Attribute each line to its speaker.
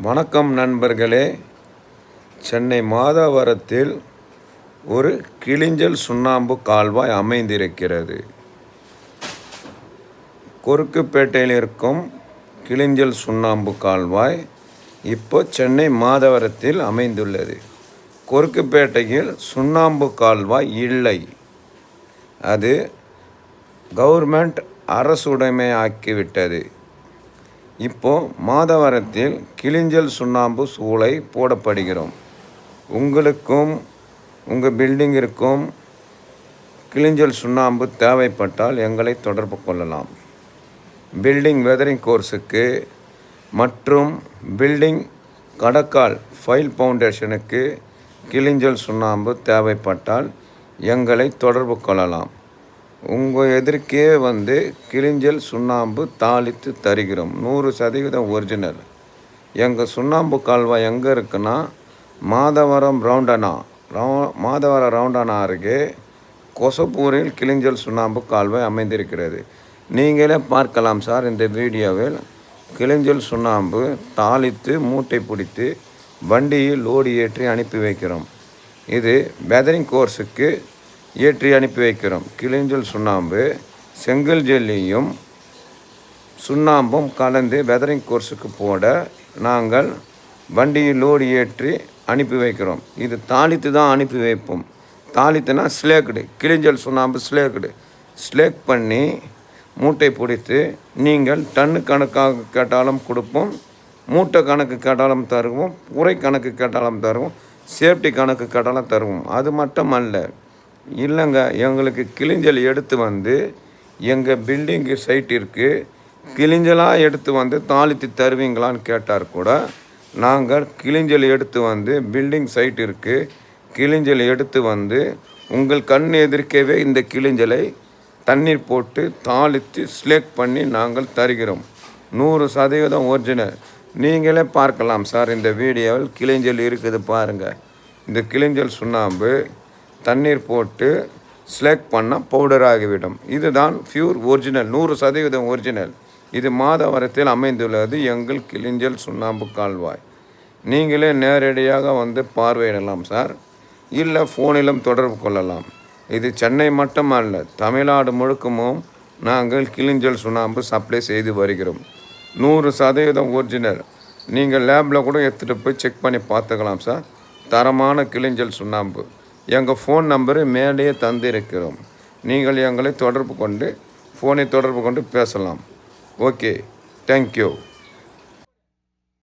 Speaker 1: வணக்கம் நண்பர்களே. சென்னை மாதவரத்தில் ஒரு கிளிஞ்சல் சுண்ணாம்பு கால்வாய் அமைந்திருக்கிறது. கொருக்குப்பேட்டையில் இருக்கும் கிளிஞ்சல் சுண்ணாம்பு கால்வாய் இப்போ சென்னை மாதவரத்தில் அமைந்துள்ளது. கொருக்குப்பேட்டையில் சுண்ணாம்பு கால்வாய் இல்லை. அது கவர்மெண்ட் அரசுடைமையாக்கிவிட்டது. இப்போ மாதவரத்தில் கிளிஞ்சல் சுண்ணாம்பு சூளை போடப்படுகிறோம். உங்களுக்கும் உங்கள் பில்டிங்கிற்கும் கிளிஞ்சல் சுண்ணாம்பு தேவைப்பட்டால் எங்களை தொடர்பு கொள்ளலாம். பில்டிங் வெதரிங் கோர்ஸுக்கு மற்றும் பில்டிங் கடக்கால் ஃபைல் ஃபவுண்டேஷனுக்கு கிளிஞ்சல் சுண்ணாம்பு தேவைப்பட்டால் எங்களை தொடர்பு கொள்ளலாம். உங்கள் எதிர்க்கே கிளிஞ்சல் சுண்ணாம்பு தாளித்து தருகிறோம். 100% ஒரிஜினல். எங்கள் சுண்ணாம்பு கால்வாய் எங்கே இருக்குன்னா மாதவரம் ரவுண்டானா அருகே கொசப்பூரில் கிளிஞ்சல் சுண்ணாம்பு கால்வாய் அமைந்திருக்கிறது. நீங்களே பார்க்கலாம் சார். இந்த வீடியோவில் கிளிஞ்சல் சுண்ணாம்பு தாளித்து மூட்டை பிடித்து வண்டியில் லோடு ஏற்றி அனுப்பி வைக்கிறோம். இது வெதரிங் கோர்ஸுக்கு ஏற்றி அனுப்பி வைக்கிறோம். கிளிஞ்சல் சுண்ணாம்பு செங்கல் ஜெல்லியும் சுண்ணாம்பும் கலந்து வெதரிங் கோர்ஸுக்கு போட நாங்கள் வண்டியில் லோடு ஏற்றி அனுப்பி வைக்கிறோம். இது தாளித்து தான் அனுப்பி வைப்போம். தாளித்துனா ஸ்லேக்டு, கிளிஞ்சல் சுண்ணாம்பு ஸ்லேக் பண்ணி மூட்டை பிடித்து நீங்கள் டன்னு கணக்காக கேட்டாலும் கொடுப்போம், மூட்டை கணக்கு கேட்டாலும் தருவோம், உரை கணக்கு கேட்டாலும் தருவோம், சேஃப்டி கணக்கு கேட்டாலும் தருவோம். அது மட்டும் அல்ல, இல்லைங்க எங்களுக்கு கிளிஞ்சல் எடுத்து எங்கள் பில்டிங்கு சைட்டிற்கு கிளிஞ்சலாக எடுத்து தாளித்து தருவீங்களான்னு கேட்டார் கூட நாங்கள் கிளிஞ்சல் எடுத்து பில்டிங் சைட்டிற்கு கிளிஞ்சல் எடுத்து உங்கள் கண் எதிர்க்கவே இந்த கிளிஞ்சலை தண்ணீர் போட்டு தாளித்து ஸ்லேக் பண்ணி நாங்கள் தருகிறோம். 100% ஒரிஜினல். நீங்களே பார்க்கலாம் சார். இந்த வீடியோவில் கிளிஞ்சல் இருக்குது பாருங்கள். இந்த கிளிஞ்சல் சுண்ணாம்பு தண்ணீர் போட்டு ஸ்லேக் பண்ணால் பவுடர் ஆகிவிடும். இதுதான் பியூர் ஒரிஜினல், 100% ஒரிஜினல். இது மாதவரத்தில் அமைந்துள்ளது எங்கள் கிளிஞ்சல் சுண்ணாம்பு கால்வாய். நீங்களே நேரடியாக பார்வையிடலாம் சார். இல்லை ஃபோனிலும் தொடர்பு கொள்ளலாம். இது சென்னை மட்டுமல்ல, தமிழ்நாடு முழுக்கமும் நாங்கள் கிளிஞ்சல் சுண்ணாம்பு சப்ளை செய்து வருகிறோம். 100% ஒரிஜினல். நீங்கள் லேபில் கூட எடுத்துகிட்டு போய் செக் பண்ணி பார்த்துக்கலாம் சார். தரமான கிளிஞ்சல் சுண்ணாம்பு. எங்கள் ஃபோன் நம்பரு மேலேயே தந்திருக்கிறோம். நீங்கள் எங்களை ஃபோனை தொடர்பு கொண்டு பேசலாம். Okay, thank you.